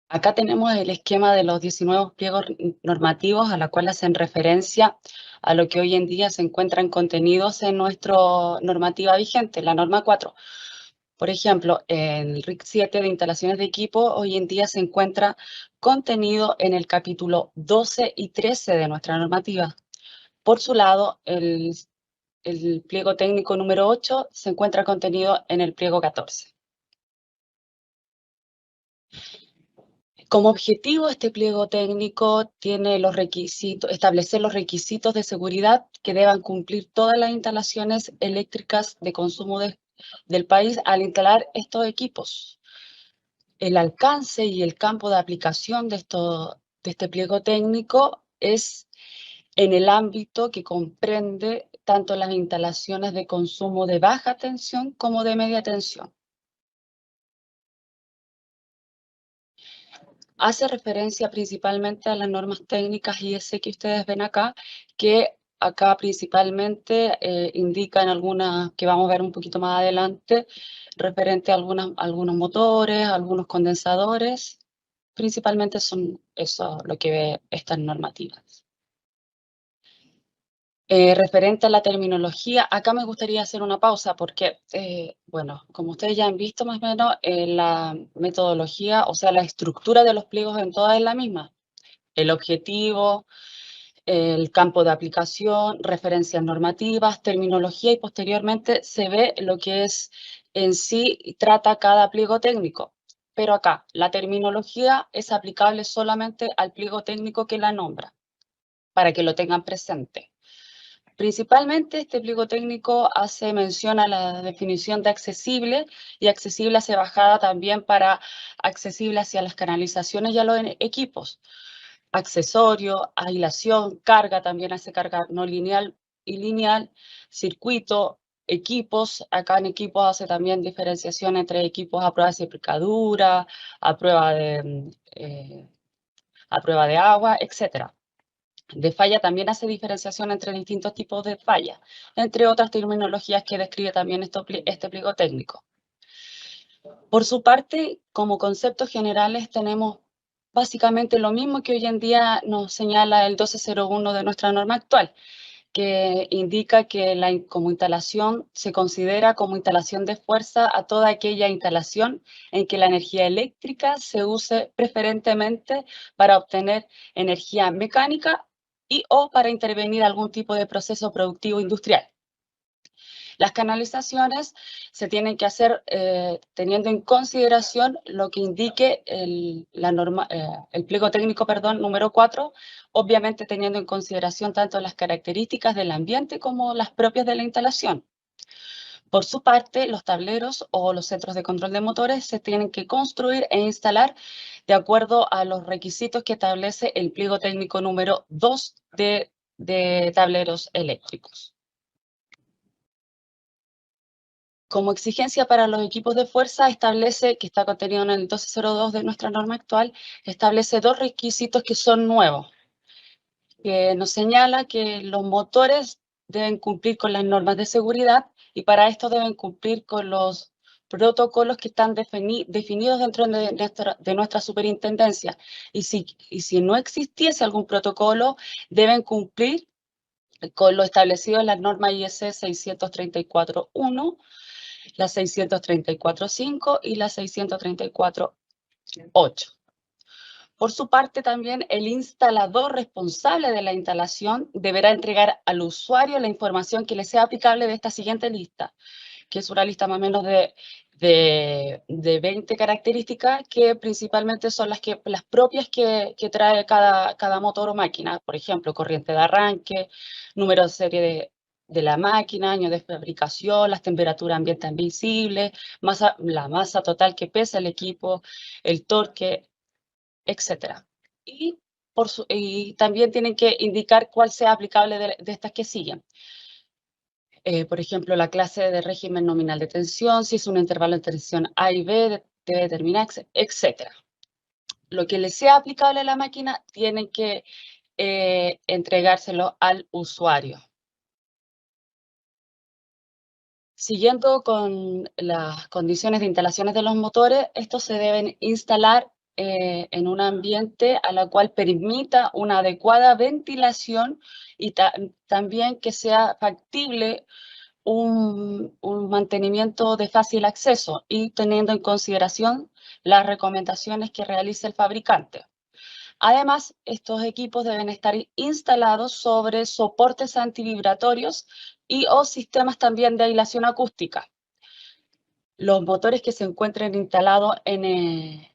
Acá tenemos el esquema de los 19 pliegos normativos a la cual hacen referencia a lo que hoy en día se encuentran contenidos en nuestra normativa vigente, la norma 4. Por ejemplo, en el RIC 7 de instalaciones de equipo, hoy en día se encuentra contenido en el capítulo 12 y 13 de nuestra normativa. Por su lado, el pliego técnico número 8 se encuentra contenido en el pliego 14. Como objetivo, este pliego técnico tiene los requisitos, establecer los requisitos de seguridad que deban cumplir todas las instalaciones eléctricas de consumo del país al instalar estos equipos. El alcance y el campo de aplicación de este pliego técnico es en el ámbito que comprende tanto las instalaciones de consumo de baja tensión como de media tensión. Hace referencia principalmente a las normas técnicas IS que ustedes ven acá, que acá principalmente indican algunas que vamos a ver un poquito más adelante, referente a algunos motores, algunos condensadores. Principalmente son eso lo que ve estas normativas. Referente a la terminología, acá me gustaría hacer una pausa porque, bueno, como ustedes ya han visto más o menos, la metodología, o sea, la estructura de los pliegos en todas es la misma. El objetivo, el campo de aplicación, referencias normativas, terminología y posteriormente se ve lo que es en sí trata cada pliego técnico. Pero acá, la terminología es aplicable solamente al pliego técnico que la nombra, para que lo tengan presente. Principalmente este pliego técnico hace mención a la definición de accesible y accesible hacia bajada también para accesible hacia las canalizaciones y a los equipos. Accesorio, aislación, carga, también hace carga no lineal y lineal, circuito, equipos. Acá en equipos hace también diferenciación entre equipos a prueba de picadura, a prueba de agua, etc. De falla también hace diferenciación entre distintos tipos de falla, entre otras terminologías que describe también este pliego técnico. Por su parte, como conceptos generales tenemos básicamente lo mismo que hoy en día nos señala el 1201 de nuestra norma actual, que indica que como instalación se considera como instalación de fuerza a toda aquella instalación en que la energía eléctrica se use preferentemente para obtener energía mecánica y o para intervenir algún tipo de proceso productivo industrial. Las canalizaciones se tienen que hacer teniendo en consideración lo que indique el pliego técnico, perdón, número 4, obviamente teniendo en consideración tanto las características del ambiente como las propias de la instalación. Por su parte, los tableros o los centros de control de motores se tienen que construir e instalar de acuerdo a los requisitos que establece el pliego técnico número 2 de tableros eléctricos. Como exigencia para los equipos de fuerza establece, que está contenido en el 1202 de nuestra norma actual, establece dos requisitos que son nuevos, que nos señala que los motores deben cumplir con las normas de seguridad y para esto deben cumplir con los protocolos que están definidos dentro de nuestra superintendencia. Y si no existiese algún protocolo, deben cumplir con lo establecido en la norma IS 634.1, la 634.5 y la 634.8. Por su parte, también el instalador responsable de la instalación deberá entregar al usuario la información que le sea aplicable de esta siguiente lista, que es una lista más o menos de 20 características que principalmente son las propias que trae cada motor o máquina. Por ejemplo, corriente de arranque, número de serie de la máquina, año de fabricación, las temperaturas ambiente visibles, la masa total que pesa el equipo, el torque, etc. Y también tienen que indicar cuál sea aplicable de estas que siguen. Por ejemplo, la clase de régimen nominal de tensión, si es un intervalo de tensión A y B, debe determinar, etc. Lo que le sea aplicable a la máquina, tienen que entregárselo al usuario. Siguiendo con las condiciones de instalaciones de los motores, estos se deben instalar en un ambiente a la cual permita una adecuada ventilación y también que sea factible un mantenimiento de fácil acceso y teniendo en consideración las recomendaciones que realice el fabricante. Además, estos equipos deben estar instalados sobre soportes antivibratorios y o sistemas también de aislación acústica. Los motores que se encuentren instalados en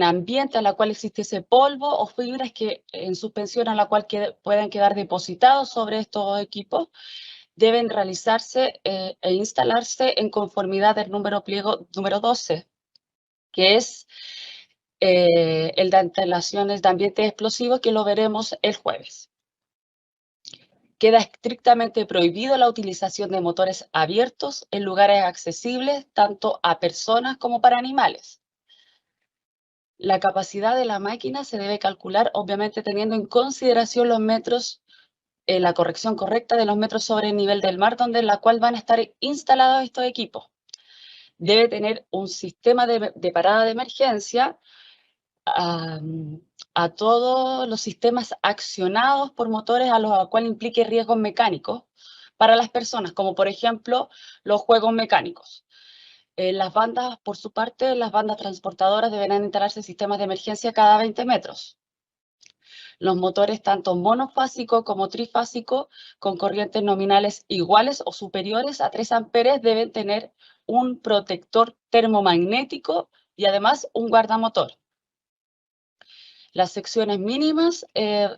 ambiente a la cual existe polvo o fibras que en suspensión a la cual pueden quedar depositados sobre estos equipos deben realizarse e instalarse en conformidad del pliego número 12, que es el de instalaciones de ambientes explosivos, que lo veremos el jueves. Queda estrictamente prohibido la utilización de motores abiertos en lugares accesibles tanto a personas como para animales. La capacidad de la máquina se debe calcular, obviamente, teniendo en consideración los metros, la corrección correcta de los metros sobre el nivel del mar, donde en la cual van a estar instalados estos equipos. Debe tener un sistema de parada de emergencia a todos los sistemas accionados por motores a los cuales implique riesgos mecánicos para las personas, como por ejemplo los juegos mecánicos. Las bandas, por su parte, las bandas transportadoras deberán instalarse sistemas de emergencia cada 20 metros. Los motores, tanto monofásico como trifásico, con corrientes nominales iguales o superiores a 3 amperes, deben tener un protector termomagnético y además un guardamotor. Las secciones mínimas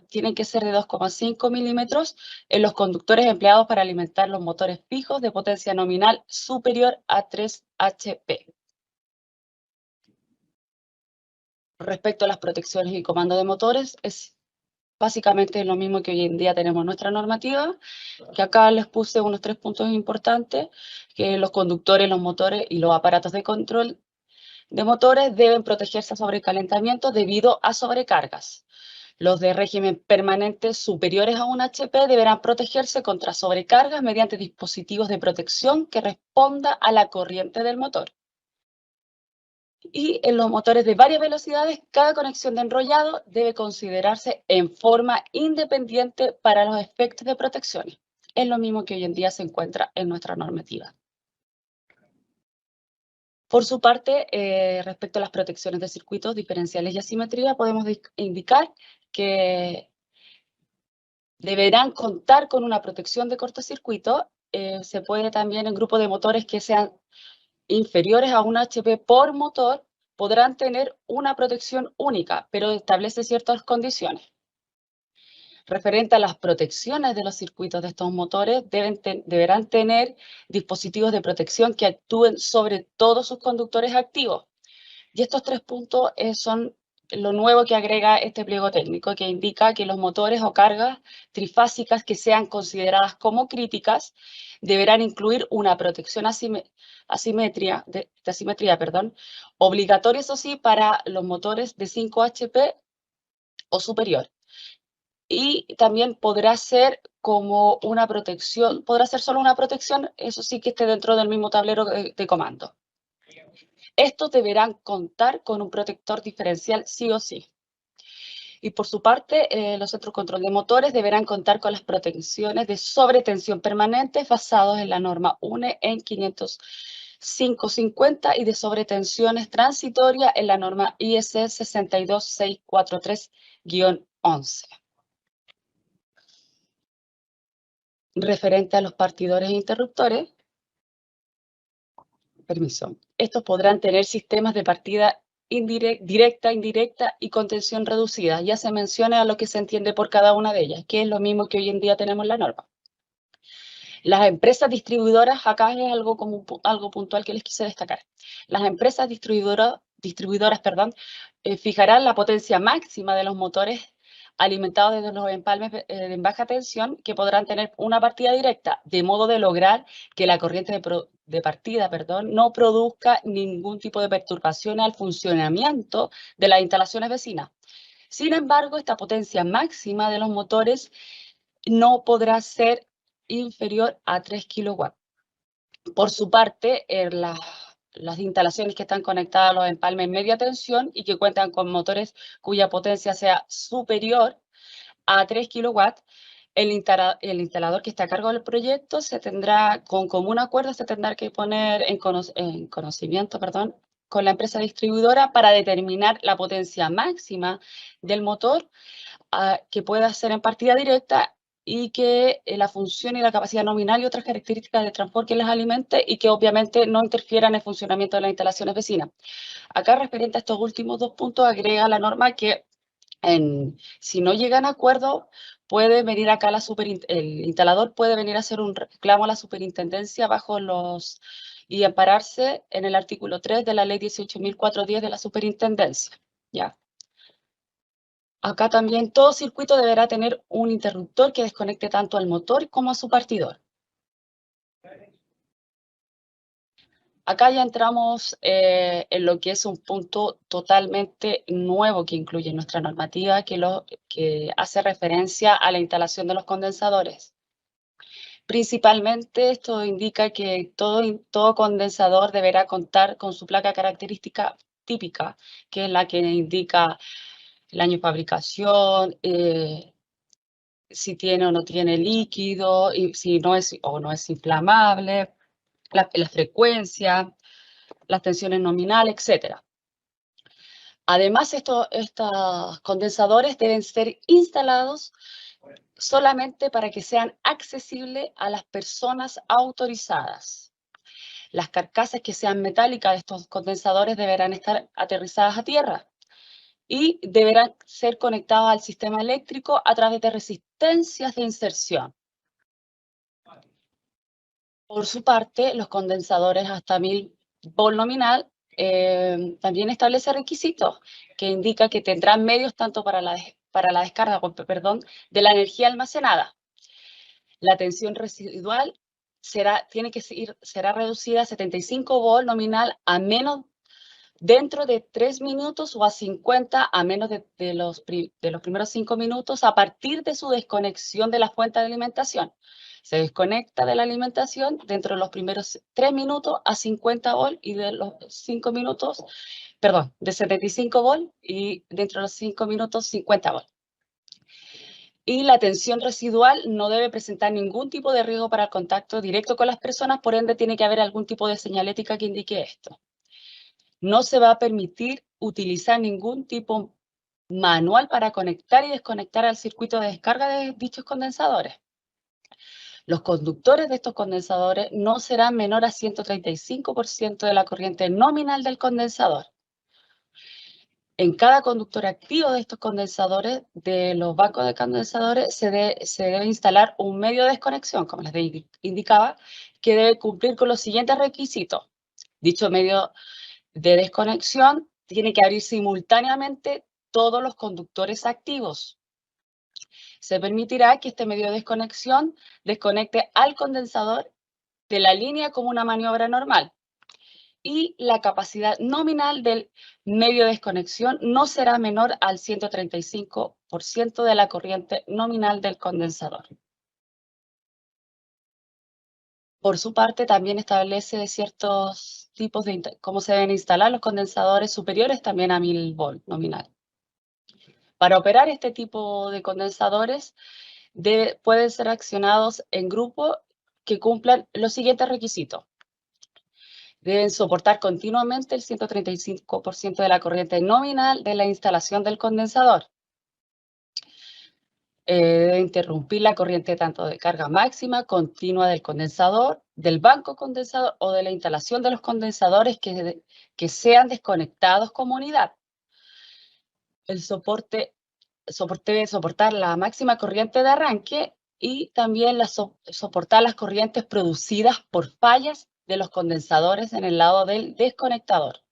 tienen que ser de 2,5 milímetros en los conductores empleados para alimentar los motores fijos de potencia nominal superior a 3 HP. Respecto a las protecciones y comando de motores, es básicamente lo mismo que hoy en día tenemos en nuestra normativa, que acá les puse unos 3 puntos importantes, que los conductores, los motores y los aparatos de control de motores deben protegerse a sobrecalentamiento debido a sobrecargas. Los de régimen permanente superiores a 1 HP deberán protegerse contra sobrecargas mediante dispositivos de protección que responda a la corriente del motor. Y en los motores de varias velocidades, cada conexión de enrollado debe considerarse en forma independiente para los efectos de protección. Es lo mismo que hoy en día se encuentra en nuestra normativa. Por su parte, respecto a las protecciones de circuitos diferenciales y asimetría, podemos indicar que deberán contar con una protección de cortocircuito. Se puede también en grupo de motores que sean inferiores a 1 HP por motor, podrán tener una protección única, pero establece ciertas condiciones. Referente a las protecciones de los circuitos de estos motores, deberán tener dispositivos de protección que actúen sobre todos sus conductores activos. Y estos 3 puntos son lo nuevo que agrega este pliego técnico, que indica que los motores o cargas trifásicas que sean consideradas como críticas deberán incluir una protección de asimetría, obligatoria, eso sí, para los motores de 5 HP o superior. Y también podrá ser como una protección, podrá ser solo una protección, eso sí que esté dentro del mismo tablero de comando. Estos deberán contar con un protector diferencial sí o sí. Y por su parte, los centros de control de motores deberán contar con las protecciones de sobretensión permanente basados en la norma UNE en 50550 y de sobretensiones transitorias en la norma IEC 62643-11. Referente a los partidores e interruptores, estos podrán tener sistemas de partida directa, indirecta y contención reducida. Ya se menciona lo que se entiende por cada una de ellas, que es lo mismo que hoy en día tenemos en la norma. Las empresas distribuidoras, acá es algo puntual que les quise destacar. Las empresas distribuidoras, fijarán la potencia máxima de los motores alimentados desde los empalmes en baja tensión, que podrán tener una partida directa, de modo de lograr que la corriente de partida no produzca ningún tipo de perturbación al funcionamiento de las instalaciones vecinas. Sin embargo, esta potencia máxima de los motores no podrá ser inferior a 3 kilowatts. Por su parte, las instalaciones que están conectadas a los empalmes media tensión y que cuentan con motores cuya potencia sea superior a 3 kilowatts, el instalador que está a cargo del proyecto se tendrá, con común acuerdo, se tendrá que poner en conocimiento, perdón, con la empresa distribuidora para determinar la potencia máxima del motor que pueda ser en partida directa y que la función y la capacidad nominal y otras características del transporte que las alimente y que obviamente no interfieran en el funcionamiento de las instalaciones vecinas. Acá, referente a estos últimos dos puntos, agrega la norma que si no llegan a acuerdo, puede venir acá el instalador puede venir a hacer un reclamo a la superintendencia y ampararse en el artículo 3 de la ley 18.410 de la superintendencia. ¿Ya? Acá también todo circuito deberá tener un interruptor que desconecte tanto al motor como a su partidor. Acá ya entramos en lo que es un punto totalmente nuevo que incluye nuestra normativa, que hace referencia a la instalación de los condensadores. Principalmente esto indica que todo condensador deberá contar con su placa característica típica, que es la que indica el año de fabricación, si tiene o no tiene líquido, y si no es o no es inflamable, la frecuencia, las tensiones nominales, etc. Además, estos condensadores deben ser instalados solamente para que sean accesibles a las personas autorizadas. Las carcasas que sean metálicas de estos condensadores deberán estar aterrizadas a tierra y deberán ser conectadas al sistema eléctrico a través de resistencias de inserción. Por su parte, los condensadores hasta 1000 volt nominal también establece requisitos que indica que tendrán medios tanto para la descarga, de la energía almacenada. La tensión residual será reducida a 75 volt nominal a menos dentro de 3 minutos o a 50 a menos de los primeros 5 minutos a partir de su desconexión de la fuente de alimentación. Se desconecta de la alimentación dentro de los primeros 3 minutos a 50 volt y de los 5 minutos, perdón, de 75 volt y dentro de los 5 minutos 50 volt. Y la tensión residual no debe presentar ningún tipo de riesgo para el contacto directo con las personas, por ende tiene que haber algún tipo de señalética que indique esto. No se va a permitir utilizar ningún tipo manual para conectar y desconectar al circuito de descarga de dichos condensadores. Los conductores de estos condensadores no serán menor a 135% de la corriente nominal del condensador. En cada conductor activo de estos condensadores, de los bancos de condensadores, se debe instalar un medio de desconexión, como les indicaba, que debe cumplir con los siguientes requisitos. Dicho medio de desconexión tiene que abrir simultáneamente todos los conductores activos. Se permitirá que este medio de desconexión desconecte al condensador de la línea como una maniobra normal. Y la capacidad nominal del medio de desconexión no será menor al 135% de la corriente nominal del condensador. Por su parte, también establece ciertos tipos de cómo se deben instalar los condensadores superiores también a 1000 volt nominal. Para operar este tipo de condensadores, pueden ser accionados en grupo que cumplan los siguientes requisitos. Deben soportar continuamente el 135% de la corriente nominal de la instalación del condensador. Debe interrumpir la corriente tanto de carga máxima, continua del condensador, del banco condensador o de la instalación de los condensadores que sean desconectados como unidad. El soporte debe soportar la máxima corriente de arranque y también soportar las corrientes producidas por fallas de los condensadores en el lado del desconectador.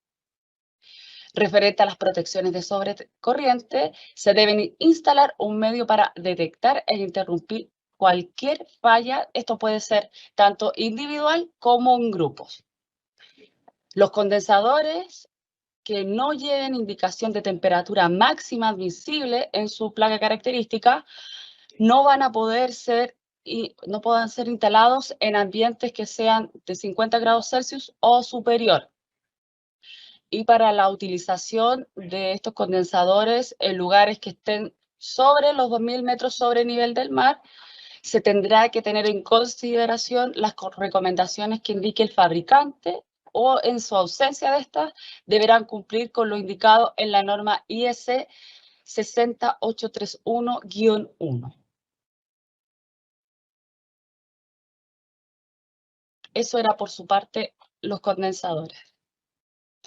Referente a las protecciones de sobrecorriente, se deben instalar un medio para detectar e interrumpir cualquier falla. Esto puede ser tanto individual como en grupos. Los condensadores que no lleven indicación de temperatura máxima admisible en su placa característica no van a poder ser no puedan ser instalados en ambientes que sean de 50 grados Celsius o superior. y para la utilización de estos condensadores en lugares que estén sobre los 2.000 metros sobre nivel del mar, se tendrá que tener en consideración las recomendaciones que indique el fabricante o, en su ausencia de estas, deberán cumplir con lo indicado en la norma IS 60831-1. Eso era por su parte los condensadores.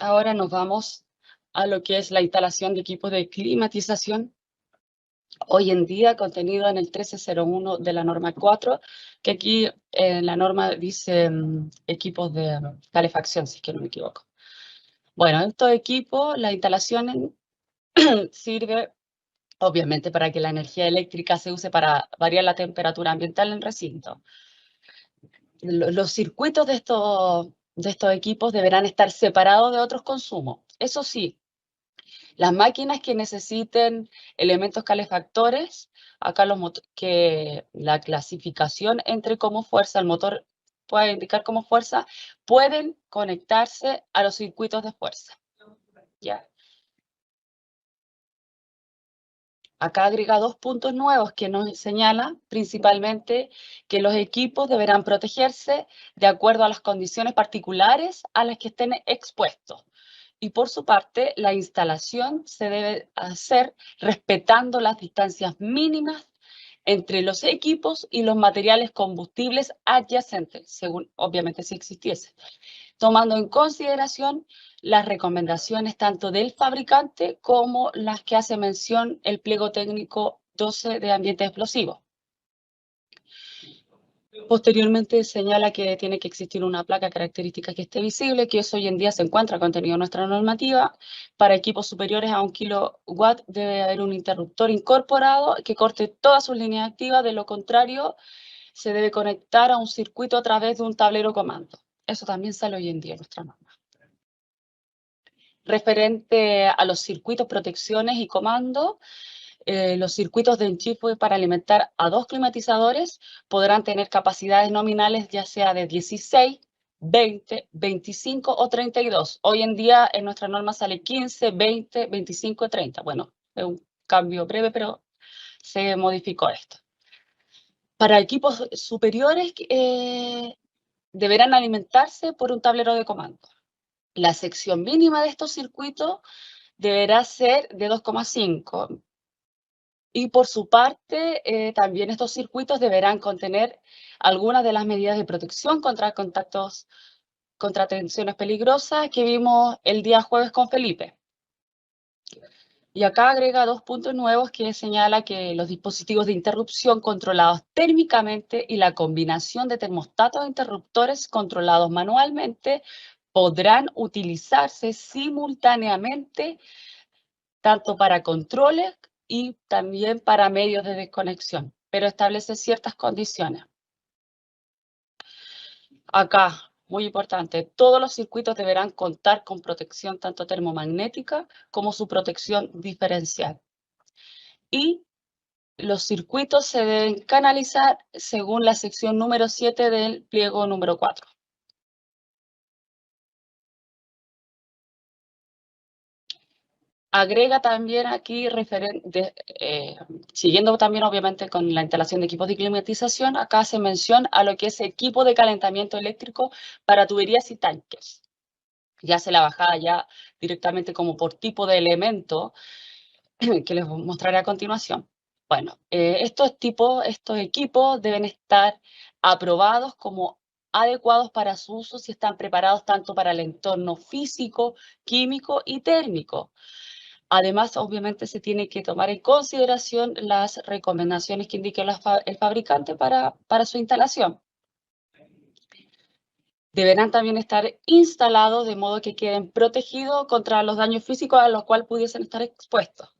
Ahora nos vamos a lo que es la instalación de equipos de climatización. Hoy en día, contenido en el 1301 de la norma 4, que aquí en la norma dice equipos de calefacción, si es que no me equivoco. Bueno, estos equipos, la instalación sirve obviamente para que la energía eléctrica se use para variar la temperatura ambiental en el recinto. Los circuitos de estos equipos deberán estar separados de otros consumos. Eso sí, las máquinas que necesiten elementos calefactores, acá que la clasificación entre como fuerza, el motor puede indicar como fuerza, pueden conectarse a los circuitos de fuerza. ¿Ya? Acá agrega 2 puntos nuevos que nos señala principalmente que los equipos deberán protegerse de acuerdo a las condiciones particulares a las que estén expuestos. Y por su parte, la instalación se debe hacer respetando las distancias mínimas entre los equipos y los materiales combustibles adyacentes, según obviamente si existiese, tomando en consideración las recomendaciones tanto del fabricante como las que hace mención el pliego técnico 12 de ambiente explosivo. Posteriormente señala que tiene que existir una placa característica que esté visible, que eso hoy en día se encuentra contenido en nuestra normativa. Para equipos superiores a 1 kilowatt debe haber un interruptor incorporado que corte todas sus líneas activas, de lo contrario se debe conectar a un circuito a través de un tablero comando. Eso también sale hoy en día en nuestra norma. Referente a los circuitos, protecciones y comandos, los circuitos de enchufe para alimentar a 2 climatizadores podrán tener capacidades nominales ya sea de 16, 20, 25 o 32. Hoy en día en nuestra norma sale 15, 20, 25 y 30. Bueno, es un cambio breve, pero se modificó esto. Para equipos superiores deberán alimentarse por un tablero de comando. La sección mínima de estos circuitos deberá ser de 2,5. Y por su parte, también estos circuitos deberán contener algunas de las medidas de protección contra contactos, contra tensiones peligrosas que vimos el día jueves con Felipe. Y acá agrega 2 puntos nuevos que señala que los dispositivos de interrupción controlados térmicamente y la combinación de termostatos e interruptores controlados manualmente podrán utilizarse simultáneamente tanto para controles y también para medios de desconexión, pero establece ciertas condiciones. Acá, muy importante, todos los circuitos deberán contar con protección tanto termomagnética como su protección diferencial. Y los circuitos se deben canalizar según la sección número 7 del pliego número 4. Agrega también aquí, siguiendo también obviamente con la instalación de equipos de climatización, acá hace mención a lo que es equipo de calentamiento eléctrico para tuberías y tanques. Ya se la bajada ya directamente como por tipo de elemento que les mostraré a continuación. Bueno, estos equipos deben estar aprobados como adecuados para su uso si están preparados tanto para el entorno físico, químico y térmico. Además, obviamente, se tiene que tomar en consideración las recomendaciones que indique el fabricante para su instalación. Deberán también estar instalados de modo que queden protegidos contra los daños físicos a los cuales pudiesen estar expuestos.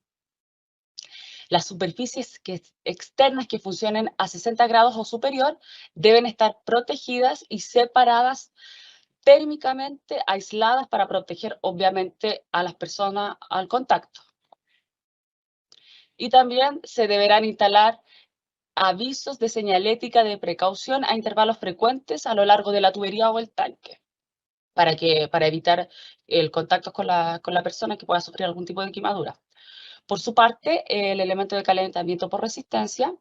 Las superficies externas que funcionen a 60 grados o superior deben estar protegidas y separadas térmicamente, aisladas para proteger, obviamente, a las personas al contacto. Y también se deberán instalar avisos de señalética de precaución a intervalos frecuentes a lo largo de la tubería o el tanque. para evitar el contacto con la persona que pueda sufrir algún tipo de quemadura. Por su parte, el elemento de calentamiento por resistencia,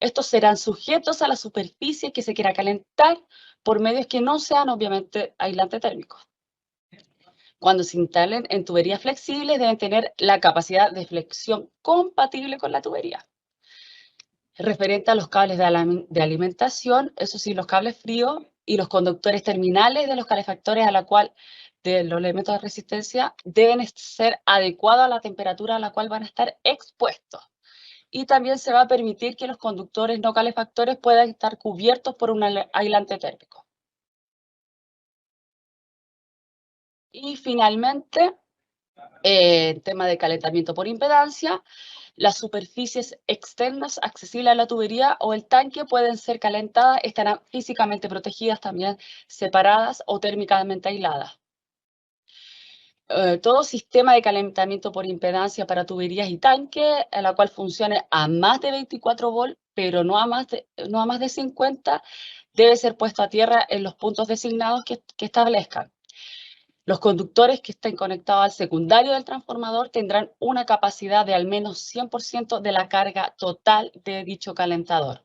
estos serán sujetos a la superficie que se quiera calentar por medios que no sean obviamente aislantes térmicos. Cuando se instalen en tuberías flexibles, deben tener la capacidad de flexión compatible con la tubería. Referente a los cables de alimentación, eso sí, los cables fríos y los conductores terminales de los calefactores de los elementos de resistencia deben ser adecuados a la temperatura a la cual van a estar expuestos. Y también se va a permitir que los conductores no calefactores puedan estar cubiertos por un aislante térmico. Y finalmente, en tema de calentamiento por impedancia, las superficies externas accesibles a la tubería o el tanque pueden ser calentadas, estarán físicamente protegidas también, separadas o térmicamente aisladas. Todo sistema de calentamiento por impedancia para tuberías y tanques, a la cual funcione a más de 24 volts, pero no a más de 50, debe ser puesto a tierra en los puntos designados que establezcan. Los conductores que estén conectados al secundario del transformador tendrán una capacidad de al menos 100% de la carga total de dicho calentador.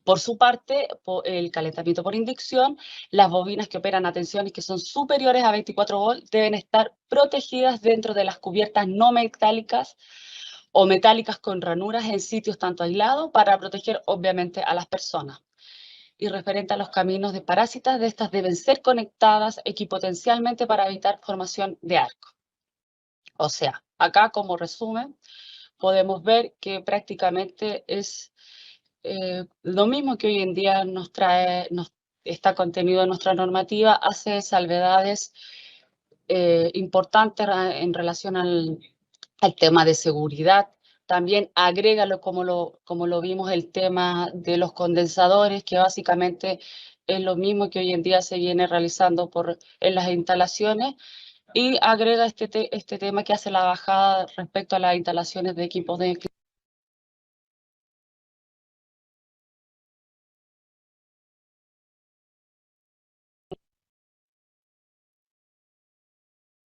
Por su parte, el calentamiento por inducción, las bobinas que operan a tensiones que son superiores a 24 volts deben estar protegidas dentro de las cubiertas no metálicas o metálicas con ranuras en sitios tanto aislados para proteger obviamente a las personas. Y referente a los caminos de parásitas, de estas deben ser conectadas equipotencialmente para evitar formación de arco. O sea, acá como resumen, podemos ver que prácticamente es lo mismo que hoy en día está contenido en nuestra normativa, hace salvedades importantes en relación al tema de seguridad. También agrégalo, como lo vimos, el tema de los condensadores, que básicamente es lo mismo que hoy en día se viene realizando en las instalaciones, y agrega este tema que hace la bajada respecto a las instalaciones de equipos de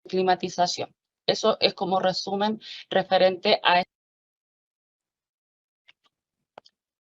climatización. Eso es como resumen referente a